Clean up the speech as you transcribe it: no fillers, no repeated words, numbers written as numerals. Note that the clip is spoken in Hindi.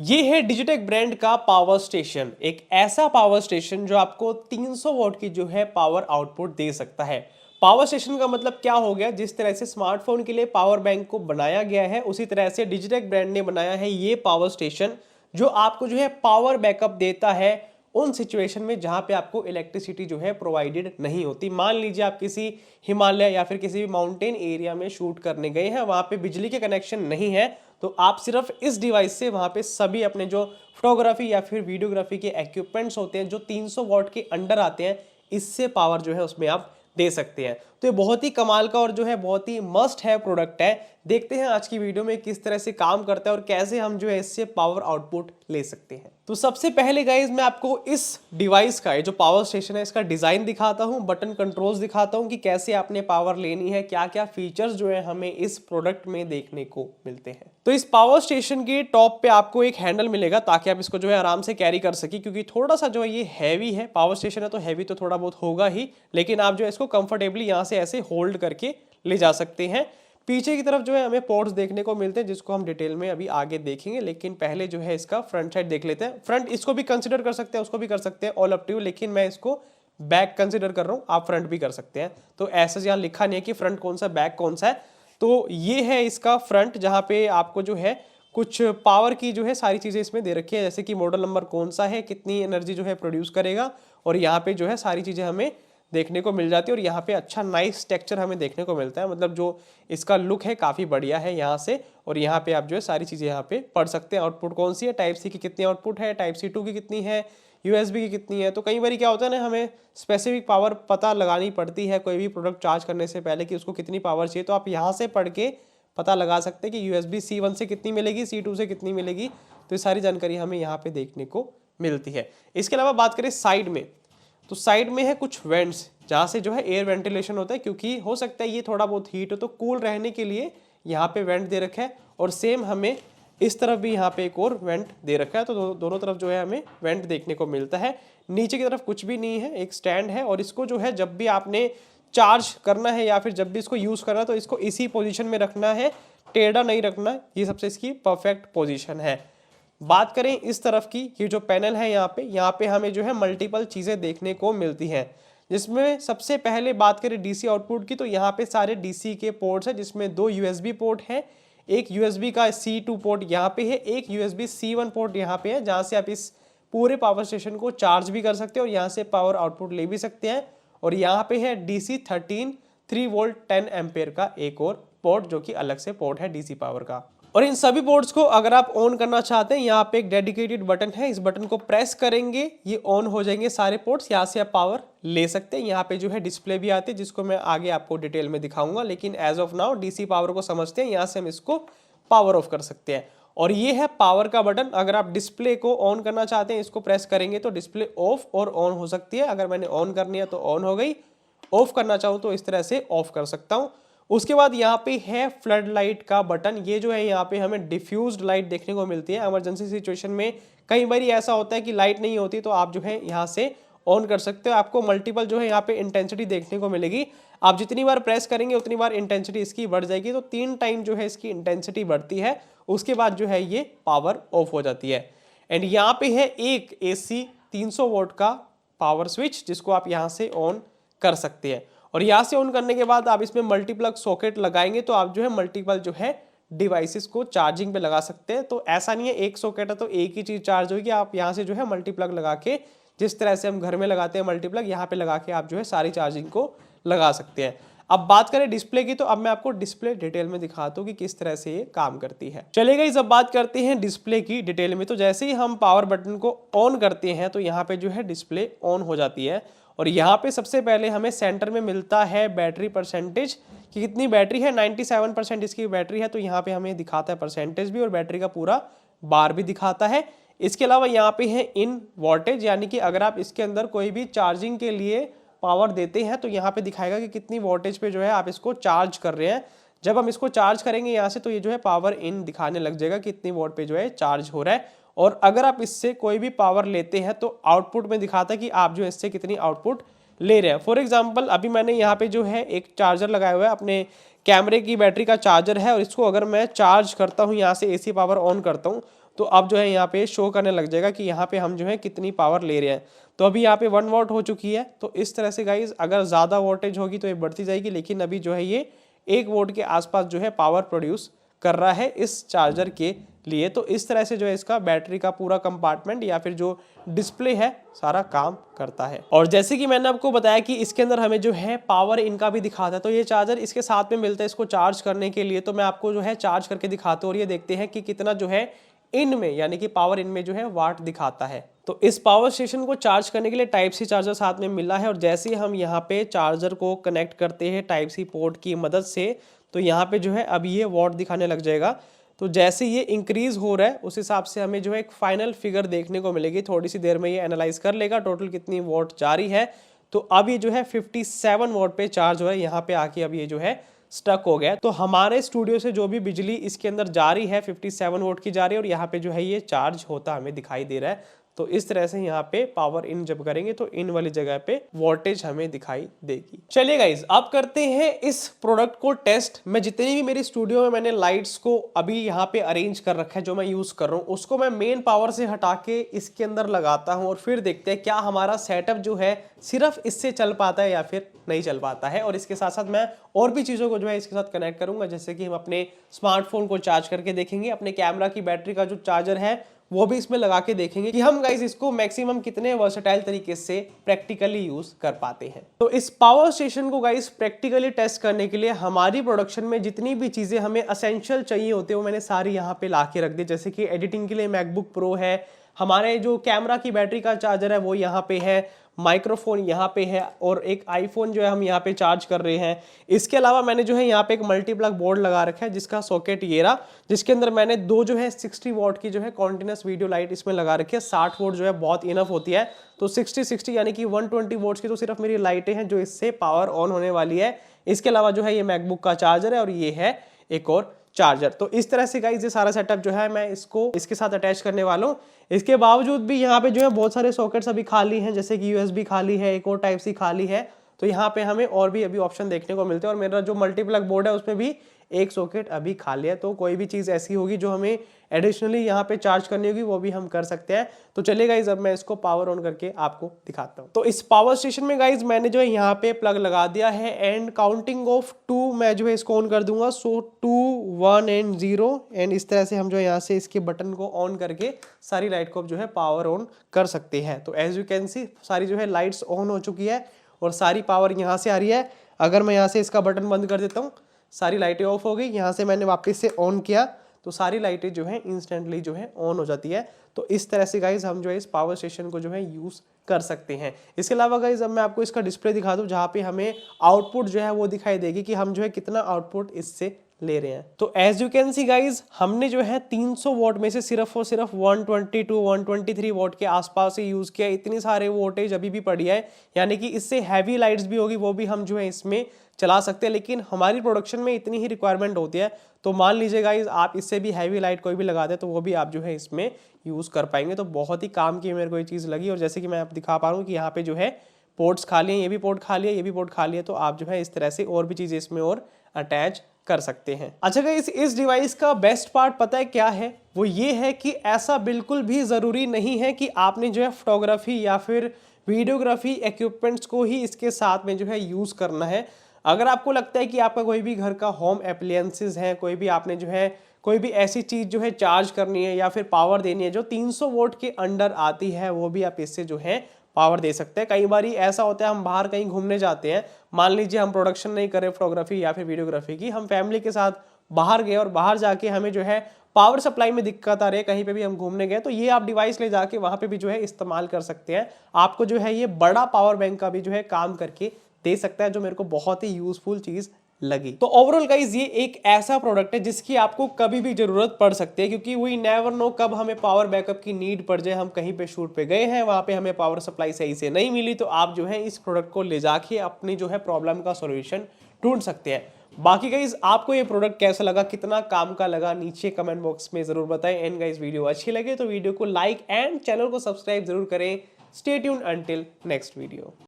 ये है डिजिटेक ब्रांड का पावर स्टेशन, एक ऐसा पावर स्टेशन जो आपको 300 वॉट की जो है पावर आउटपुट दे सकता है। पावर स्टेशन का मतलब क्या हो गया, जिस तरह से स्मार्टफोन के लिए पावर बैंक को बनाया गया है उसी तरह से डिजिटेक ब्रांड ने बनाया है ये पावर स्टेशन, जो आपको जो है पावर बैकअप देता है उन सिचुएशन में जहां पे आपको इलेक्ट्रिसिटी जो है प्रोवाइडेड नहीं होती। मान लीजिए आप किसी हिमालय या फिर किसी भी माउंटेन एरिया में शूट करने गए हैं, वहां पे बिजली के कनेक्शन नहीं है, तो आप सिर्फ इस डिवाइस से वहां पे सभी अपने जो फोटोग्राफी या फिर वीडियोग्राफी के इक्विपमेंट्स होते हैं जो 300 वॉट के अंडर आते हैं, इससे पावर जो है उसमें आप दे सकते हैं। तो ये बहुत ही कमाल का और जो है बहुत ही मस्ट है प्रोडक्ट है। देखते हैं आज की वीडियो में किस तरह से काम करता है और कैसे हम जो है इससे पावर आउटपुट ले सकते हैं। तो सबसे पहले गाइस मैं आपको इस डिवाइस का, ये जो पावर स्टेशन है, इसका डिजाइन दिखाता हूं, बटन कंट्रोल्स दिखाता हूं कि कैसे आपने पावर लेनी है, क्या क्या फीचर्स जो है हमें इस प्रोडक्ट में देखने को मिलते हैं। तो इस पावर स्टेशन के टॉप पे आपको एक हैंडल मिलेगा ताकि आप इसको जो है आराम से कैरी कर सके, क्योंकि थोड़ा सा जो है ये हैवी है। पावर स्टेशन है तो हैवी तो थोड़ा बहुत होगा ही, लेकिन आप जो है इसको कंफर्टेबली यहाँ से ऐसे होल्ड करके ले जा सकते हैं। पीछे की तरफ जो है हमें पोर्ट्स देखने को मिलते हैं जिसको हम डिटेल में अभी आगे देखेंगे, लेकिन पहले जो है इसका फ्रंट साइड देख लेते हैं। फ्रंट इसको भी कंसिडर कर सकते हैं, उसको भी कर सकते हैं, ऑल अप टू यू, लेकिन मैं इसको बैक कंसिडर कर रहा हूँ, आप फ्रंट भी कर सकते हैं। तो ऐसा यहाँ लिखा नहीं है कि फ्रंट कौन सा बैक कौन सा है। तो ये है इसका फ्रंट, जहाँ पे आपको जो है कुछ पावर की जो है सारी चीज़ें इसमें दे रखी है, जैसे कि मॉडल नंबर कौन सा है, कितनी एनर्जी जो है प्रोड्यूस करेगा, और यहाँ पे जो है सारी चीज़ें हमें देखने को मिल जाती है। और यहाँ पे अच्छा नाइस टेक्सचर हमें देखने को मिलता है, मतलब जो इसका लुक है काफ़ी बढ़िया है यहाँ से। और यहाँ पे आप जो है सारी चीज़ें यहाँ पे पढ़ सकते हैं। आउटपुट कौन सी है, टाइप सी की कितनी आउटपुट है, टाइप सी 2 की कितनी है, यूएसबी की कितनी है। तो कई बार क्या होता है ना, हमें स्पेसिफिक पावर पता लगानी पड़ती है कोई भी प्रोडक्ट चार्ज करने से पहले कि उसको कितनी पावर चाहिए, तो आप यहाँ से पढ़ के पता लगा सकते हैं कि यूएसबी C1 से कितनी मिलेगी, C2 से कितनी मिलेगी। तो ये सारी जानकारी हमें यहाँ पे देखने को मिलती है। इसके अलावा बात करें साइड में, तो साइड में है कुछ वेंट्स जहाँ से जो है एयर वेंटिलेशन होता है, क्योंकि हो सकता है ये थोड़ा बहुत हीट हो, तो कूल रहने के लिए यहाँ पे वेंट दे रखा है। और सेम हमें इस तरफ भी यहाँ पे एक और वेंट दे रखा है, तो दोनों तरफ जो है हमें वेंट देखने को मिलता है। नीचे की तरफ कुछ भी नहीं है, एक स्टैंड है, और इसको जो है जब भी आपने चार्ज करना है या फिर जब भी इसको यूज़ करना है तो इसको इसी पोजीशन में रखना है, टेढ़ा नहीं रखना। ये सबसे इसकी परफेक्ट पोजीशन है। बात करें इस तरफ की, ये जो पैनल है यहाँ पे हमें जो है मल्टीपल चीज़ें देखने को मिलती हैं, जिसमें सबसे पहले बात करें डीसी आउटपुट की, तो यहाँ पे सारे डीसी के पोर्ट्स हैं, जिसमें 2 यूएसबी पोर्ट है, एक यूएसबी का C2 पोर्ट यहाँ पे है, एक यूएसबी C1 पोर्ट यहाँ पे है, जहाँ से आप इस पूरे पावर स्टेशन को चार्ज भी कर सकते हैं और यहाँ से पावर आउटपुट ले भी सकते हैं। और यहाँ पे है DC 13 3 वोल्ट 10 एम्पेयर का एक और पोर्ट, जो कि अलग से पोर्ट है डीसी पावर का। और इन सभी पोर्ट्स को अगर आप ऑन करना चाहते हैं, यहाँ पे एक डेडिकेटेड बटन है, इस बटन को प्रेस करेंगे ये ऑन हो जाएंगे सारे पोर्ट्स, यहाँ से आप पावर ले सकते हैं। यहाँ पे जो है डिस्प्ले भी आती है, जिसको मैं आगे आपको डिटेल में दिखाऊंगा, लेकिन as of now DC power को समझते हैं, यहाँ से हम इसको पावर ऑफ कर सकते हैं। और ये है पावर का बटन, अगर आप डिस्प्ले को ऑन करना चाहते हैं, इसको प्रेस करेंगे तो डिस्प्ले ऑफ और ऑन हो सकती है। अगर मैंने ऑन करनी है तो ऑन हो गई, ऑफ करना चाहूँ तो इस तरह से ऑफ कर सकता हूँ। उसके बाद यहाँ पे है फ्लड लाइट का बटन, ये जो है यहाँ पे हमें डिफ्यूज्ड लाइट देखने को मिलती है। इमरजेंसी सिचुएशन में कई बार ऐसा होता है कि लाइट नहीं होती, तो आप जो है यहाँ से ऑन कर सकते हो। आपको मल्टीपल जो है यहाँ पे इंटेंसिटी देखने को मिलेगी, आप जितनी बार प्रेस करेंगे उतनी बार इंटेंसिटी इसकी बढ़ जाएगी, तो 3 टाइम जो है इसकी इंटेंसिटी बढ़ती है, उसके बाद जो है ये पावर ऑफ हो जाती है। एंड यहाँ पे है एक AC 300 वोल्ट का पावर स्विच, जिसको आप यहाँ से ऑन कर सकते हैं। और यहाँ से ऑन करने के बाद आप इसमें मल्टीप्लग सॉकेट लगाएंगे तो आप जो है मल्टीपल जो है डिवाइसेस को चार्जिंग पे लगा सकते हैं। तो ऐसा नहीं है एक सॉकेट है तो एक ही चीज़ चार्ज होगी, आप यहाँ से जो है मल्टीप्लग लगा के, जिस तरह से हम घर में लगाते हैं मल्टीप्लग, यहाँ पे लगा के आप जो है सारी चार्जिंग को लगा सकते हैं। अब बात करें डिस्प्ले की, तो अब मैं आपको डिस्प्ले डिटेल में दिखाता हूँ कि किस तरह से ये काम करती है। चलेगा, इस अब बात करते हैं डिस्प्ले की डिटेल में। तो जैसे ही हम पावर बटन को ऑन करते हैं तो यहाँ पे जो है डिस्प्ले ऑन हो जाती है। और यहाँ पे सबसे पहले हमें सेंटर में मिलता है बैटरी परसेंटेज कि कितनी बैटरी है, 97% इसकी बैटरी है। तो यहाँ पे हमें दिखाता है परसेंटेज भी और बैटरी का पूरा बार भी दिखाता है। इसके अलावा यहाँ पे है इन वोल्टेज, यानी कि अगर आप इसके अंदर कोई भी चार्जिंग के लिए पावर देते हैं तो यहाँ पे दिखाएगा कि कितनी वोल्टेज पे जो है आप इसको चार्ज कर रहे हैं। जब हम इसको चार्ज करेंगे यहाँ से तो ये जो है पावर इन दिखाने लग जाएगा कि कितनी वोल्ट पे जो है चार्ज हो रहा है। और अगर आप इससे कोई भी पावर लेते हैं तो आउटपुट में दिखाता है कि आप जो इससे कितनी आउटपुट ले रहे हैं। फॉर एग्जांपल अभी मैंने यहाँ पे जो है एक चार्जर लगाया हुआ है, अपने कैमरे की बैटरी का चार्जर है, और इसको अगर मैं चार्ज करता हूँ यहाँ से AC पावर ऑन करता हूँ तो अब जो है यहाँ पे शो करने लग जाएगा कि यहाँ पे हम जो है कितनी पावर ले रहे हैं। तो अभी यहाँ पे 1 वॉट हो चुकी है। तो इस तरह से गाइज अगर ज़्यादा वोल्टेज होगी तो ये बढ़ती जाएगी, लेकिन अभी जो है ये 1 वोल्ट के आसपास जो है पावर प्रोड्यूस कर रहा है इस चार्जर के लिए। तो इस तरह से जो है इसका बैटरी का पूरा कंपार्टमेंट या फिर जो डिस्प्ले है सारा काम करता है। और जैसे कि मैंने आपको बताया कि इसके अंदर हमें जो है पावर इनका भी दिखाता है, तो ये चार्जर इसके साथ में मिलता है इसको चार्ज करने के लिए। तो मैं आपको जो है चार्ज करके दिखाता हूँ और ये देखते हैं कि कितना जो है इनमें यानी कि पावर इनमें जो है वाट दिखाता है। तो इस पावर स्टेशन को चार्ज करने के लिए टाइप सी चार्जर साथ में मिला है और जैसे ही हम यहाँ पे चार्जर को कनेक्ट करते हैं टाइप सी पोर्ट की मदद से, तो यहाँ पे जो है अब ये वॉट दिखाने लग जाएगा। तो जैसे ये इंक्रीज हो रहा है उस हिसाब से हमें जो है एक फाइनल फिगर देखने को मिलेगी। थोड़ी सी देर में ये एनालाइज कर लेगा टोटल कितनी वॉट जा रही है। तो अब ये जो है 57 वॉट पे चार्ज हो रहा है, यहाँ पे आके अब ये जो है स्टक हो गया। तो हमारे स्टूडियो से जो भी बिजली इसके अंदर जा रही है 57 वोल्ट की जा रही है और यहाँ पे जो है ये चार्ज होता हमें दिखाई दे रहा है। तो इस तरह से यहाँ पे पावर इन जब करेंगे तो इन वाली जगह पे वोल्टेज हमें दिखाई देगी। चलिए गाइज अब करते हैं इस प्रोडक्ट को टेस्ट। मैं जितनी भी मेरी स्टूडियो में मैंने लाइट्स को अभी यहाँ पे अरेंज कर रखा है जो मैं यूज कर रहा हूँ, उसको मैं मेन पावर से हटा के इसके अंदर लगाता हूँ और फिर देखते हैं क्या हमारा सेटअप जो है सिर्फ इससे चल पाता है या फिर नहीं चल पाता है। और इसके साथ साथ मैं और भी चीज़ों को जो है इसके साथ कनेक्ट करूंगा, जैसे कि हम अपने स्मार्टफोन को चार्ज करके देखेंगे, अपने कैमरा की बैटरी का जो चार्जर है वो भी इसमें लगा के देखेंगे कि हम गाइस इसको मैक्सिमम कितने वर्सेटाइल तरीके से प्रैक्टिकली यूज कर पाते हैं। तो इस पावर स्टेशन को गाइस प्रैक्टिकली टेस्ट करने के लिए हमारी प्रोडक्शन में जितनी भी चीजें हमें एसेंशियल चाहिए होती है वो मैंने सारी यहाँ पे ला के रख दी। जैसे कि एडिटिंग के लिए मैकबुक प्रो है, हमारे जो कैमरा की बैटरी का चार्जर है वो यहाँ पे है, माइक्रोफोन यहाँ पे है और एक आईफोन जो है हम यहाँ पे चार्ज कर रहे हैं। इसके अलावा मैंने जो है यहाँ पे एक मल्टीप्लग बोर्ड लगा रखा है जिसका सॉकेट ये रहा, जिसके अंदर मैंने दो जो है 60 वॉट की जो है कॉन्टिन्यूस वीडियो लाइट इसमें लगा रखी है। 60 वोट जो है बहुत इनफ होती है। तो 60 यानी कि 120 वोट्स की तो सिर्फ मेरी लाइटें हैं जो इससे पावर ऑन होने वाली है। इसके अलावा जो है ये मैकबुक का चार्जर है और ये है एक और चार्जर। तो इस तरह से गाइस ये सारा सेटअप जो है मैं इसको इसके साथ अटैच करने वाला हूँ। इसके बावजूद भी यहाँ पे जो है बहुत सारे सॉकेट्स अभी खाली हैं, जैसे कि यूएसबी खाली है, एक और टाइप सी खाली है। तो यहाँ पे हमें और भी अभी ऑप्शन देखने को मिलते हैं। और मेरा जो मल्टीप्लग बोर्ड है उसमें भी एक सॉकेट अभी खाली है। तो कोई भी चीज़ ऐसी होगी जो हमें एडिशनली यहाँ पे चार्ज करनी होगी वो भी हम कर सकते हैं। तो चलिए गाइज अब मैं इसको पावर ऑन करके आपको दिखाता हूँ। तो इस पावर स्टेशन में गाइज मैंने जो है यहाँ पे प्लग लगा दिया है एंड काउंटिंग ऑफ 2 मैं जो है इसको ऑन कर दूंगा। सो 2 1 एंड 0 एंड इस तरह से हम जो है यहाँ से इसके बटन को ऑन करके सारी लाइट को जो है पावर ऑन कर सकते हैं। तो एज यू कैन सी सारी जो है लाइट्स ऑन हो चुकी है और सारी पावर यहाँ से आ रही है। अगर मैं यहाँ से इसका बटन बंद कर देता हूँ सारी लाइटें ऑफ हो गई। यहाँ से मैंने वापस से ऑन किया तो सारी लाइटें जो है इंस्टेंटली जो है ऑन हो जाती है। तो इस तरह से गाइज हम जो है इस पावर स्टेशन को जो है यूज कर सकते हैं। इसके अलावा गाइज अब मैं आपको इसका डिस्प्ले दिखा दूं जहाँ पे हमें आउटपुट जो है वो दिखाई देगी कि हम जो है कितना आउटपुट इससे ले रहे हैं। तो as you can see guys हमने जो है 300 वॉट में से सिर्फ और सिर्फ 120 to 123 वॉट के आसपास से यूज किया। इतनी सारे वोल्टेज अभी भी पड़ी है, यानी कि इससे हैवी लाइट्स भी होगी वो भी हम जो है इसमें चला सकते हैं। लेकिन हमारी प्रोडक्शन में इतनी ही रिक्वायरमेंट होती है। तो मान लीजिए गाइज आप इससे भी हैवी लाइट कोई भी लगा दे तो वो भी आप जो है इसमें यूज कर पाएंगे। तो बहुत ही काम की मेरे को ये चीज़ लगी। और जैसे कि मैं आप दिखा पा रहा हूँ कि यहाँ पे जो है पोर्ट्स खाली हैं, ये भी पोर्ट खाली है, ये भी पोर्ट खाली है। तो आप जो है इस तरह से और भी चीज़ें इसमें और अटैच कर सकते हैं। अच्छा गाइस इस डिवाइस का बेस्ट पार्ट पता है क्या है? वो ये है कि ऐसा बिल्कुल भी ज़रूरी नहीं है कि आपने जो है फोटोग्राफी या फिर वीडियोग्राफी इक्विपमेंट्स को ही इसके साथ में जो है यूज़ करना है। अगर आपको लगता है कि आपका कोई भी घर का होम एप्लियंसेस है, कोई भी आपने जो है कोई भी ऐसी चीज़ जो है चार्ज करनी है या फिर पावर देनी है जो 300 वोट के अंडर आती है, वो भी आप इससे जो है पावर दे सकते हैं। कई बार ऐसा होता है हम बाहर कहीं घूमने जाते हैं, मान लीजिए हम प्रोडक्शन नहीं कर रहे फोटोग्राफी या फिर वीडियोग्राफी की, हम फैमिली के साथ बाहर गए और बाहर जाके हमें जो है पावर सप्लाई में दिक्कत आ रही है, कहीं पे भी हम घूमने गए, तो ये आप डिवाइस ले जाके वहां पे भी जो है इस्तेमाल कर सकते हैं। आपको जो है ये बड़ा पावर बैंक का भी जो है काम करके दे सकता है, जो मेरे को बहुत ही यूजफुल चीज लगी। तो ओवरऑल गाइज ये एक ऐसा प्रोडक्ट है जिसकी आपको कभी भी जरूरत पड़ सकती है, क्योंकि वी नेवर नो कब हमें पावर बैकअप की नीड पड़ जाए। हम कहीं पे शूट पे गए हैं, वहां पे हमें पावर सप्लाई सही से नहीं मिली, तो आप जो है इस प्रोडक्ट को ले जाके अपनी जो है प्रॉब्लम का सॉल्यूशन ढूंढ सकते हैं। बाकी गाइज आपको ये प्रोडक्ट कैसा लगा, कितना काम का लगा, नीचे कमेंट बॉक्स में जरूर बताएं। एंड गाइज वीडियो अच्छी लगे तो वीडियो को लाइक एंड चैनल को सब्सक्राइब जरूर करें। Stay tuned until next video.